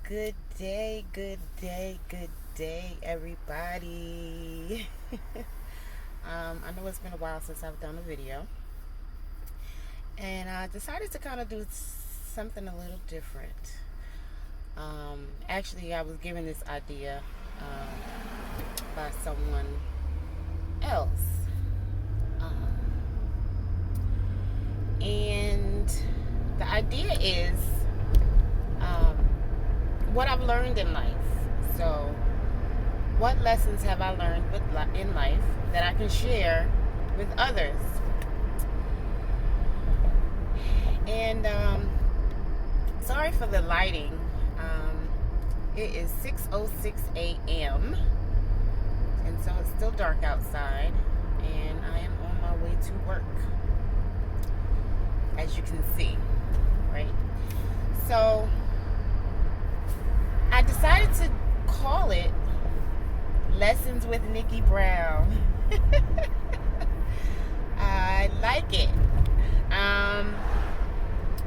Good day, good day, good day, everybody. I know it's been a while since I've done a video, and I decided to kind of do something a little different. Actually, I was given this idea by someone else, and the idea is what I've learned in life. So, what lessons have I learned in life that I can share with others? And sorry for the lighting. It is 6:06 a.m. and so it's still dark outside, and I am on my way to work, as you can see, right? So I decided to call it Lessons with Nickie Brown. I like it.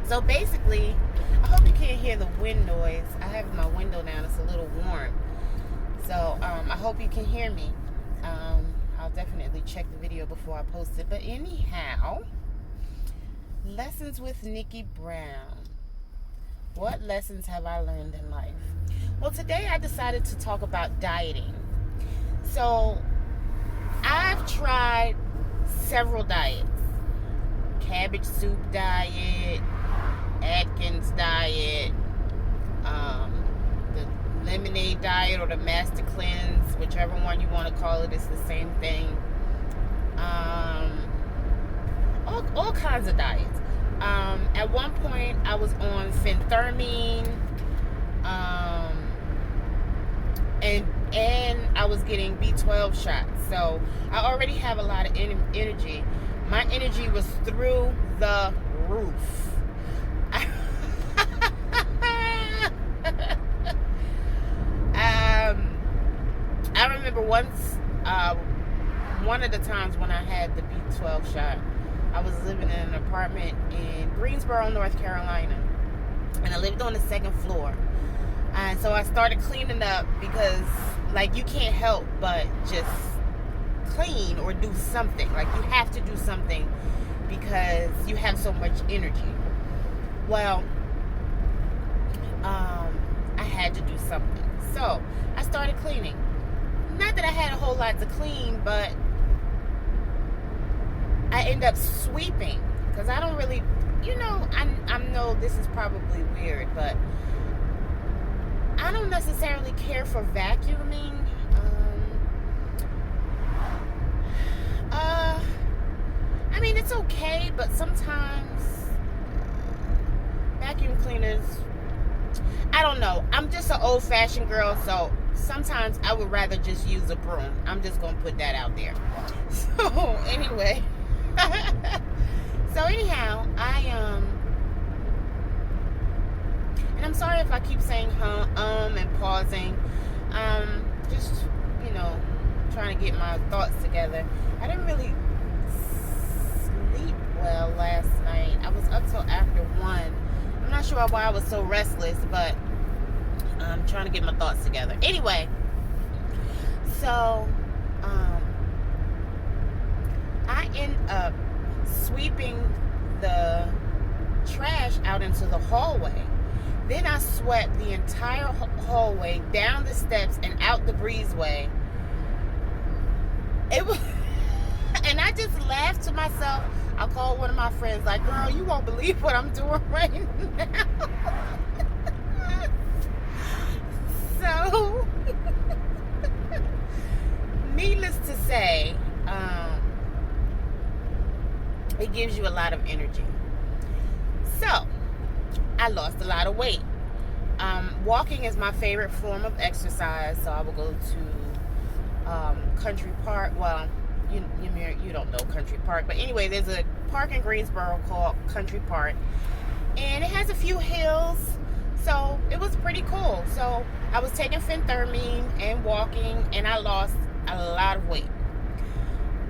So basically, I hope you can't hear the wind noise. I have my window down. It's a little warm. So I hope you can hear me. I'll definitely check the video before I post it. But anyhow, Lessons with Nickie Brown. What lessons have I learned in life? Well, today I decided to talk about dieting. So, I've tried several diets. Cabbage soup diet, Atkins diet, the lemonade diet or the master cleanse, whichever one you want to call it, it's the same thing. All kinds of diets. At one point, I was on phentermine, and I was getting B12 shots. So I already have a lot of energy. My energy was through the roof. I remember once, one of the times when I had the B12 shot, I was living in an apartment in Greensboro, North Carolina, and I lived on the second floor. And so I started cleaning up because, like, you can't help but just clean or do something. Like, you have to do something because you have so much energy. Well, I had to do something. So I started cleaning. Not that I had a whole lot to clean, but I end up sweeping because I don't really, I know this is probably weird, but I don't necessarily care for vacuuming. I mean, it's okay, but sometimes vacuum cleaners, I don't know. I'm just an old-fashioned girl, so sometimes I would rather just use a broom. I'm just going to put that out there. So, anyway. So anyhow, and I'm sorry if I keep saying and pausing. Just, trying to get my thoughts together. I didn't really sleep well last night. I was up till after 1. I'm not sure why I was so restless, but I'm trying to get my thoughts together. Anyway, so I end up sweeping the trash out into the hallway. Then I swept the entire hallway, down the steps, and out the breezeway. It was, and I just laughed to myself. I called one of my friends, like, girl, you won't believe what I'm doing right now. So, needless to say, it gives you a lot of energy. So, I lost a lot of weight. Walking is my favorite form of exercise, so I will go to Country Park. Well, you don't know Country Park, but anyway, there's a park in Greensboro called Country Park, and it has a few hills, so it was pretty cool. So I was taking phentermine and walking, and I lost a lot of weight.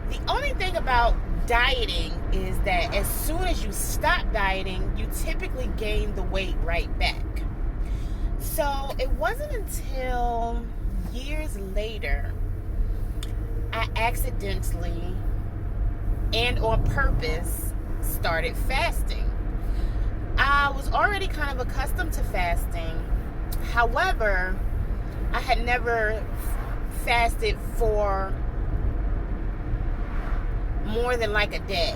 The only thing about dieting is that as soon as you stop dieting, you typically gain the weight right back. So it wasn't until years later I accidentally and on purpose started fasting. I was already kind of accustomed to fasting. However, I had never fasted for more than like a day.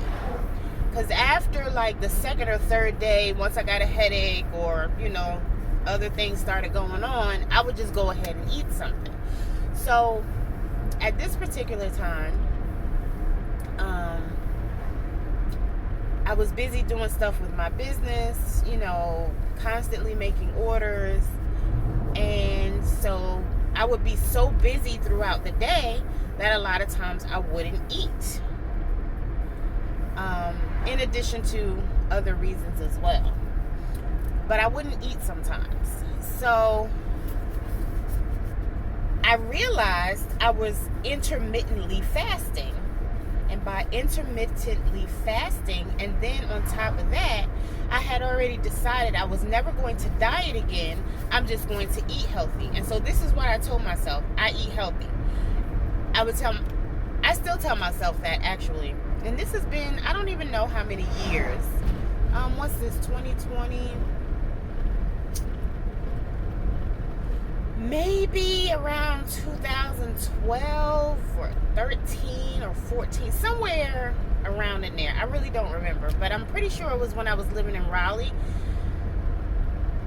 Because after like the second or third day, once I got a headache or, other things started going on, I would just go ahead and eat something. So at this particular time, I was busy doing stuff with my business, constantly making orders. And so I would be so busy throughout the day that a lot of times I wouldn't eat. In addition to other reasons as well. But I wouldn't eat sometimes. So I realized I was intermittently fasting. And by intermittently fasting, and then on top of that, I had already decided I was never going to diet again. I'm just going to eat healthy. And so this is what I told myself. I eat healthy. I still tell myself that, actually. And this has been, I don't even know how many years. What's this, 2020? Maybe around 2012 or 13 or 14, somewhere around in there. I really don't remember, but I'm pretty sure it was when I was living in Raleigh.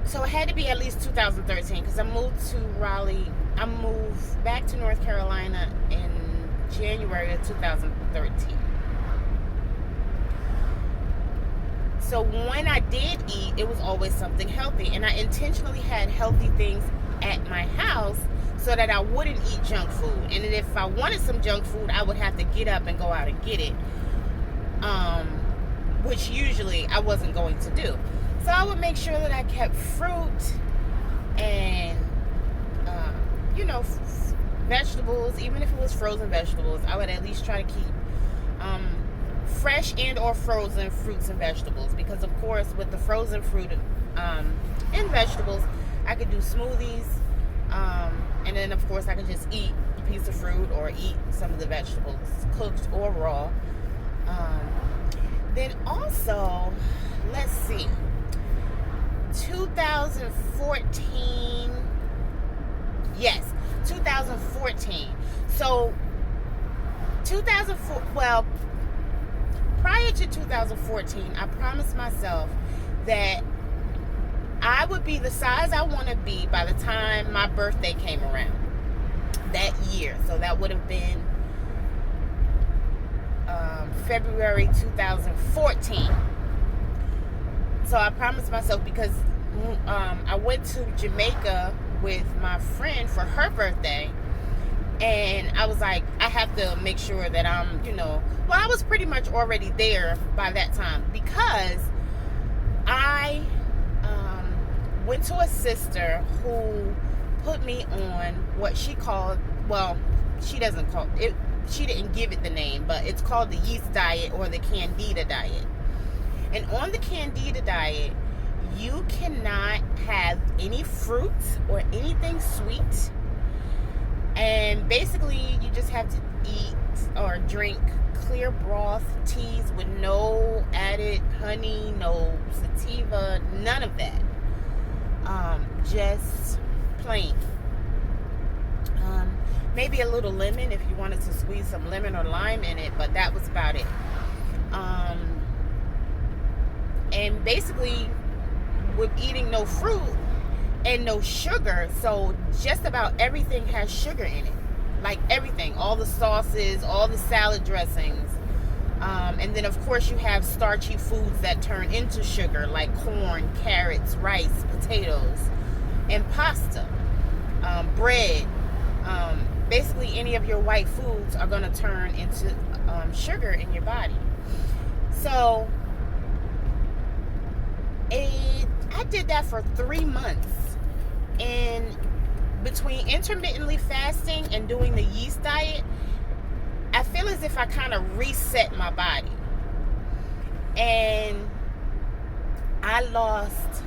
So it had to be at least 2013 because I moved to Raleigh. I moved back to North Carolina in January of 2013. So when I did eat, it was always something healthy. And I intentionally had healthy things at my house so that I wouldn't eat junk food. And then if I wanted some junk food, I would have to get up and go out and get it. Which usually I wasn't going to do. So I would make sure that I kept fruit and, vegetables. Even if it was frozen vegetables, I would at least try to keep fresh and or frozen fruits and vegetables. Because, of course, with the frozen fruit and vegetables, I could do smoothies. And then, of course, I could just eat a piece of fruit or eat some of the vegetables, cooked or raw. Then also, let's see, 2014, yes, 2014. So, 2004, well, prior to 2014, I promised myself that I would be the size I want to be by the time my birthday came around that year. So that would have been February 2014. So I promised myself because I went to Jamaica with my friend for her birthday. And I was like, I have to make sure that I'm, I was pretty much already there by that time because I went to a sister who put me on what she called, she doesn't call it, she didn't give it the name, but it's called the yeast diet or the candida diet. And on the candida diet, you cannot have any fruits or anything sweet. And basically, you just have to eat or drink clear broth teas with no added honey, no sativa, none of that. Just plain. Maybe a little lemon if you wanted to squeeze some lemon or lime in it, but that was about it. And basically, with eating no fruit and no sugar, so just about everything has sugar in it. Like everything, all the sauces, all the salad dressings. And then, of course, you have starchy foods that turn into sugar, like corn, carrots, rice, potatoes, and pasta, bread. Basically, any of your white foods are going to turn into sugar in your body. So, I did that for 3 months. And between intermittently fasting and doing the yeast diet, I feel as if I kind of reset my body. And I lost,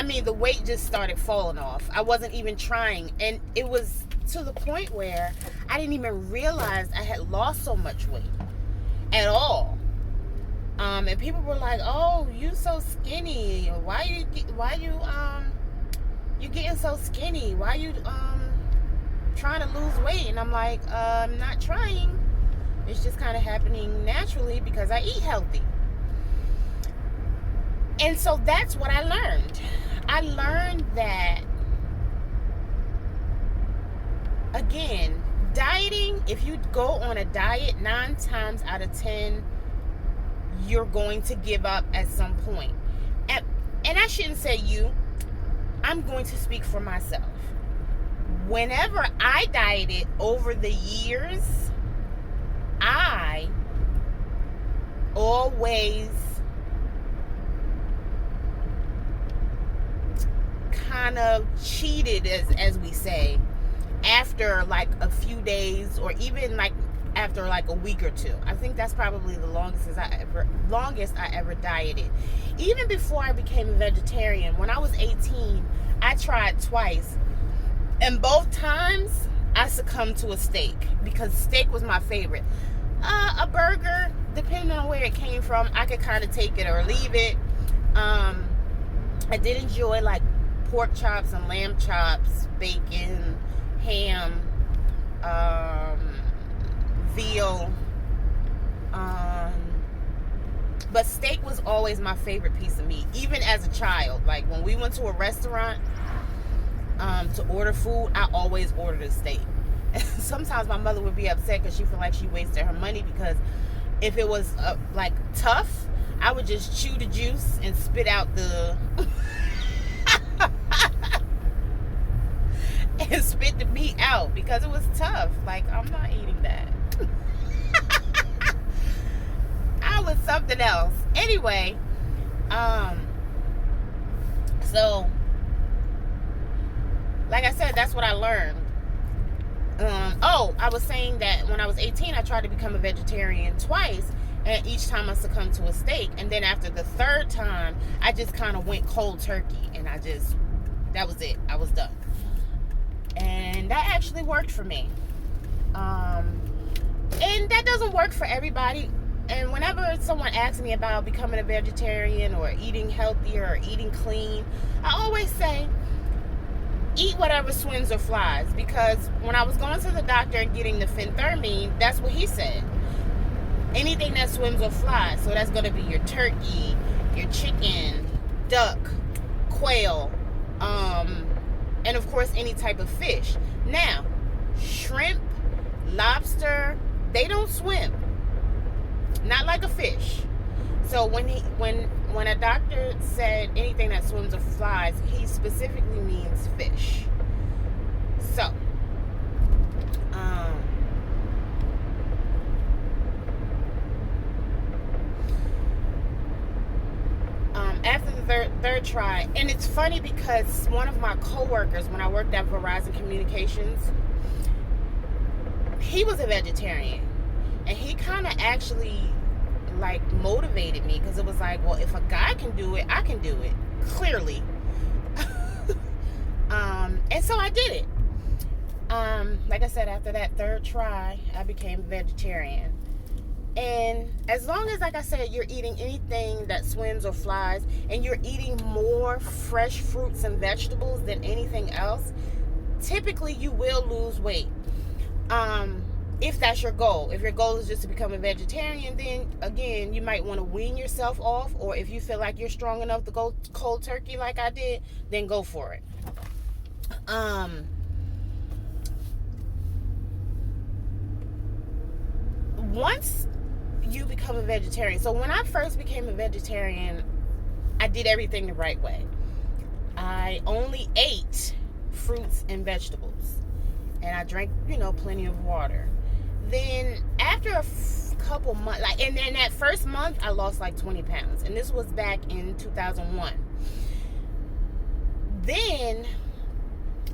mean, the weight just started falling off. I wasn't even trying. And it was to the point where I didn't even realize I had lost so much weight at all. And people were like, "Oh, you so skinny. Why you getting so skinny? Why you trying to lose weight?" And I'm like, I'm not trying. It's just kind of happening naturally because I eat healthy. And so that's what I learned. I learned that, again, dieting, if you go on a diet, 9 times out of 10, you're going to give up at some point. And I shouldn't say you. I'm going to speak for myself. Whenever I dieted over the years, I always kind of cheated, as we say, after like a few days, or even like after like a week or two. I think that's probably the longest I ever dieted. Even before I became a vegetarian, when I was 18, I tried twice, and both times I succumbed to a steak, because steak was my favorite. A burger, depending on where it came from, I could kind of take it or leave it. I did enjoy like pork chops and lamb chops, bacon, ham, veal, but steak was always my favorite piece of meat, even as a child. Like when we went to a restaurant to order food, I always ordered a steak. Sometimes my mother would be upset because she felt like she wasted her money, because if it was like tough, I would just chew the juice and spit out the and spit the meat out because it was tough. Like, I'm not eating that. I was something else. Anyway, so like I said, that's what I learned. I was saying that when I was 18, I tried to become a vegetarian twice, and each time I succumbed to a steak. And then after the third time, I just kind of went cold turkey, and that was it. I was done. And that actually worked for me. And that doesn't work for everybody. And whenever someone asks me about becoming a vegetarian or eating healthier or eating clean, I always say, eat whatever swims or flies. Because when I was going to the doctor and getting the phentermine, that's what he said. Anything that swims or flies. So that's going to be your turkey, your chicken, duck, quail, and of course any type of fish. Now, shrimp, lobster, they don't swim. Not like a fish. So when a doctor said anything that swims or flies, he specifically means fish. So, after the third try, and it's funny because one of my coworkers, when I worked at Verizon Communications, he was a vegetarian, and he kind of actually like motivated me, because it was like, well, if a guy can do it, I can do it, clearly. And so I did it. Like I said, after that third try, I became vegetarian. And as long as, like I said, you're eating anything that swims or flies, and you're eating more fresh fruits and vegetables than anything else, typically you will lose weight. If that's your goal. If your goal is just to become a vegetarian, then again, you might want to wean yourself off. Or if you feel like you're strong enough to go cold turkey like I did, then go for it. Once you become a vegetarian, so when I first became a vegetarian, I did everything the right way. I only ate fruits and vegetables, and I drank, plenty of water. Then after a couple months, and then that first month, I lost like 20 pounds, and this was back in 2001. Then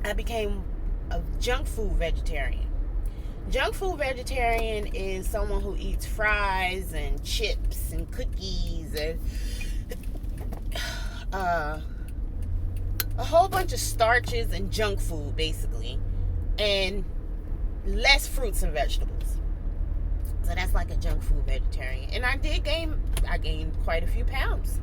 I became a junk food vegetarian. Junk food vegetarian is someone who eats fries and chips and cookies and a whole bunch of starches and junk food, basically, and less fruits and vegetables. So that's like a junk food vegetarian. And I gained quite a few pounds.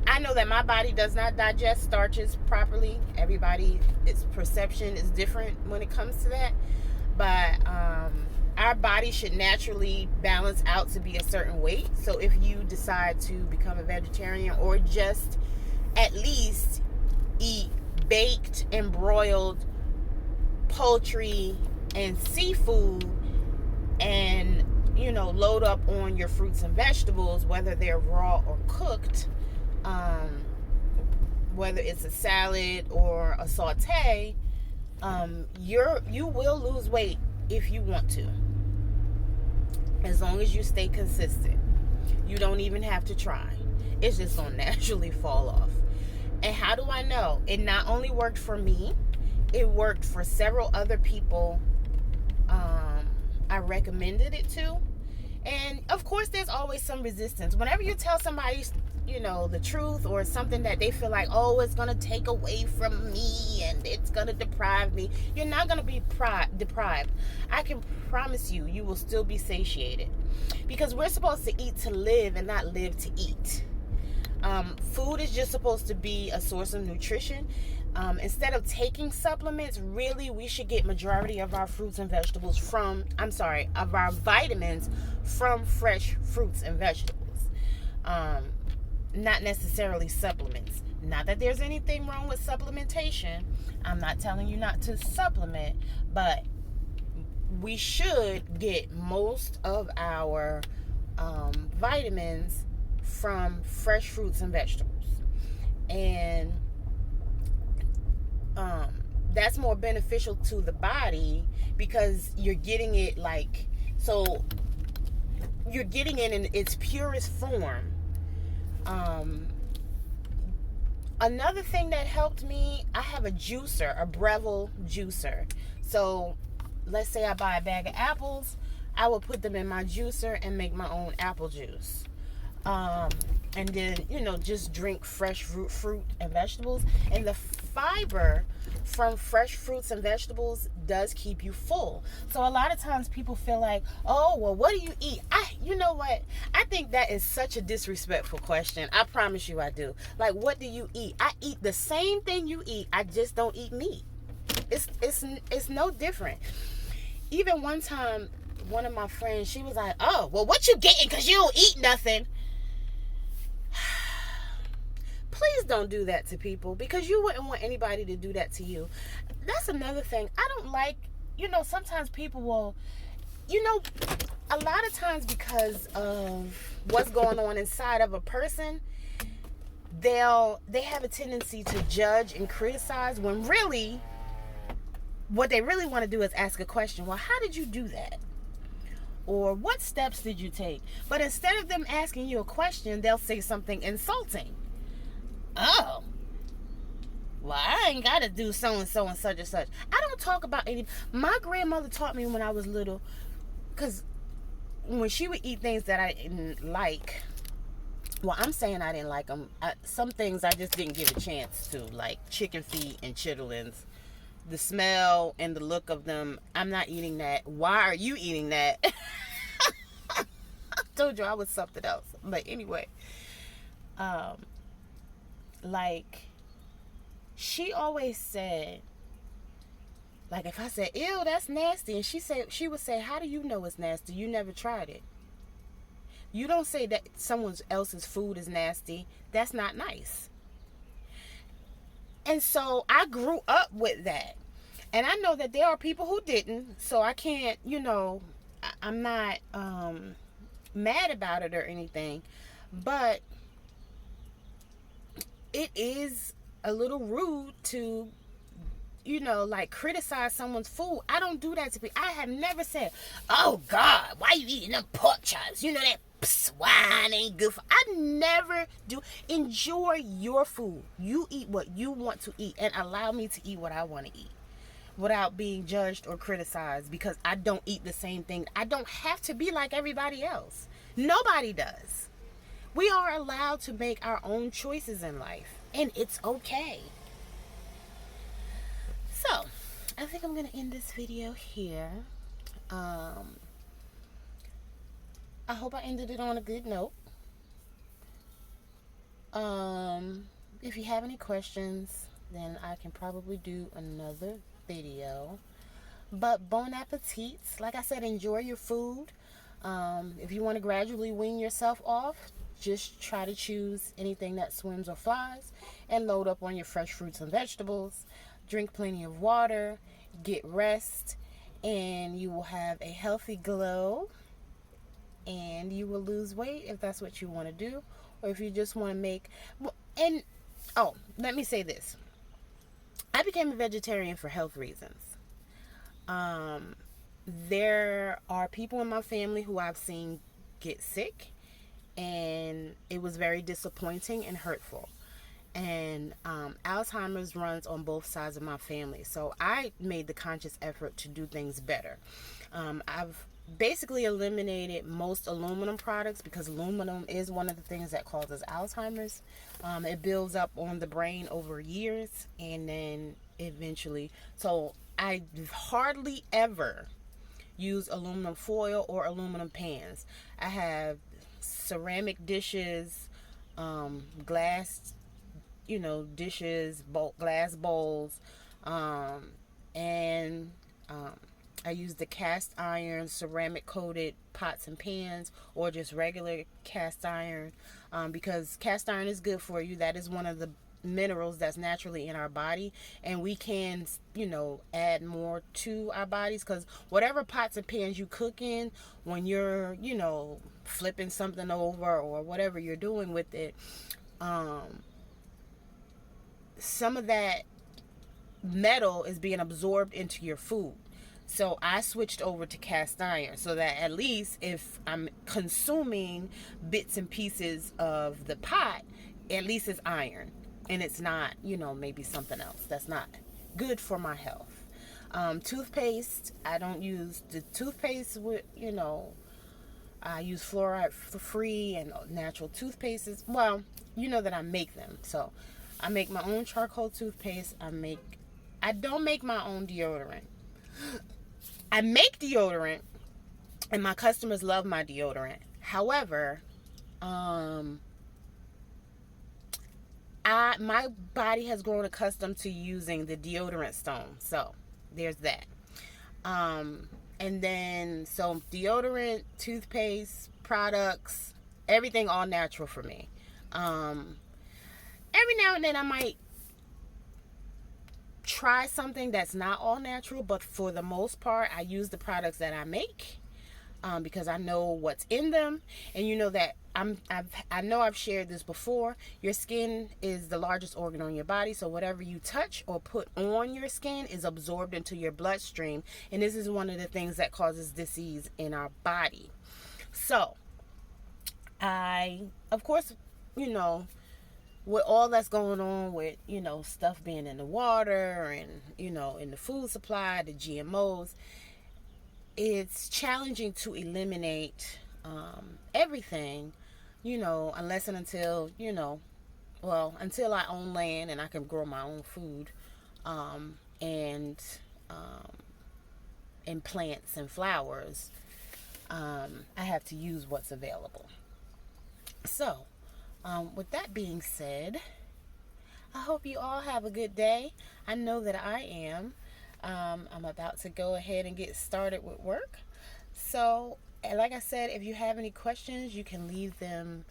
I know that my body does not digest starches properly. Its perception is different when it comes to that. But our body should naturally balance out to be a certain weight. So if you decide to become a vegetarian, or just at least eat baked and broiled poultry and seafood, and load up on your fruits and vegetables, whether they're raw or cooked, whether it's a salad or a saute, you will lose weight if you want to, as long as you stay consistent. You don't even have to try. It's just gonna naturally fall off. And how do I know? It not only worked for me, it worked for several other people I recommended it to. And of course, there's always some resistance. Whenever you tell somebody, the truth, or something that they feel like, oh, it's going to take away from me and it's going to deprive me, you're not going to be deprived. I can promise you, you will still be satiated. Because we're supposed to eat to live and not live to eat. Food is just supposed to be a source of nutrition. Instead of taking supplements, really, we should get majority of our fruits and vegetables of our vitamins from fresh fruits and vegetables. Not necessarily supplements. Not that there's anything wrong with supplementation. I'm not telling you not to supplement, but we should get most of our vitamins from fresh fruits and vegetables. And that's more beneficial to the body, because you're getting it you're getting it in its purest form. Another thing that helped me, I have a juicer, a Breville juicer. So let's say I buy a bag of apples, I will put them in my juicer and make my own apple juice. And then, just drink fresh fruit and vegetables. And the fiber from fresh fruits and vegetables does keep you full. So a lot of times people feel like, oh, well, what do you eat? You know what? I think that is such a disrespectful question. I promise you I do. Like, what do you eat? I eat the same thing you eat. I just don't eat meat. It's no different. Even one time, one of my friends, she was like, oh, well, what you getting? Because you don't eat nothing. Please don't do that to people, because you wouldn't want anybody to do that to you. That's another thing. I don't like, sometimes people will, a lot of times, because of what's going on inside of a person, they have a tendency to judge and criticize, when really what they really want to do is ask a question. Well, how did you do that? Or what steps did you take? But instead of them asking you a question, they'll say something insulting. Oh, well, I ain't got to do so-and-so and such and such. I don't talk about any. My grandmother taught me when I was little, because when she would eat things that I didn't like, well, I'm saying I didn't like them. Some things I just didn't give a chance to, like chicken feet and chitterlings. The smell and the look of them, I'm not eating that. Why are you eating that? I told you I was something else. But anyway, she always said, like, if I said, ew, that's nasty, and she would say, how do you know it's nasty? You never tried it. You don't say that someone else's food is nasty. That's not nice. And so I grew up with that. And I know that there are people who didn't. So I can't, I'm not mad about it or anything. But it is a little rude to, criticize someone's food. I don't do that to people. I have never said, oh, God, why you eating them pork chops? That swine ain't good for. I never do. Enjoy your food. You eat what you want to eat, and allow me to eat what I want to eat without being judged or criticized, because I don't eat the same thing. I don't have to be like everybody else. Nobody does. We are allowed to make our own choices in life, and it's okay. So, I think I'm going to end this video here. I hope I ended it on a good note. If you have any questions, then I can probably do another video. But bon appetit. Like I said, enjoy your food. If you want to gradually wean yourself off, just try to choose anything that swims or flies and load up on your fresh fruits and vegetables. Drink plenty of water, get rest, and you will have a healthy glow, and you will lose weight if that's what you want to do, or if you just want to make. And let me say this: I became a vegetarian for health reasons. There are people in my family who I've seen get sick, and it was very disappointing and hurtful. And Alzheimer's runs on both sides of my family, so I made the conscious effort to do things better. I've basically eliminated most aluminum products because aluminum is one of the things that causes Alzheimer's. It builds up on the brain over years, and then eventually, so I hardly ever use aluminum foil or aluminum pans. I have ceramic dishes, glass, dishes, glass bowls, and I use the cast iron ceramic coated pots and pans, or just regular cast iron, because cast iron is good for you. That is one of the minerals that's naturally in our body, and we can add more to our bodies, because whatever pots and pans you cook in, when you're flipping something over or whatever you're doing with it, some of that metal is being absorbed into your food. So I switched over to cast iron, so that at least if I'm consuming bits and pieces of the pot, at least it's iron, and it's not, maybe something else that's not good for my health. Toothpaste, I don't use the toothpaste with, I use fluoride free and natural toothpastes. Well, that I make them. So I make my own charcoal toothpaste. I don't make my own deodorant. I make deodorant, and my customers love my deodorant. However, my body has grown accustomed to using the deodorant stone. So there's that. And then, so deodorant, toothpaste, products, everything all natural for me. Every now and then I might try something that's not all natural, but for the most part, I use the products that I make, because I know what's in them. And that I know I've shared this before. Your skin is the largest organ on your body, so whatever you touch or put on your skin is absorbed into your bloodstream, and this is one of the things that causes disease in our body. So I, of course, with all that's going on with, stuff being in the water and, in the food supply, the GMOs, it's challenging to eliminate everything, unless and until, until I own land and I can grow my own food, and plants and flowers, I have to use what's available. So, with that being said, I hope you all have a good day. I know that I am. I'm about to go ahead and get started with work. So, like I said, if you have any questions, you can leave them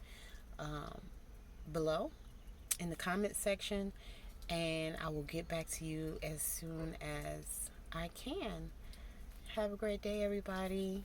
below in the comment section, and I will get back to you as soon as I can. Have a great day, everybody.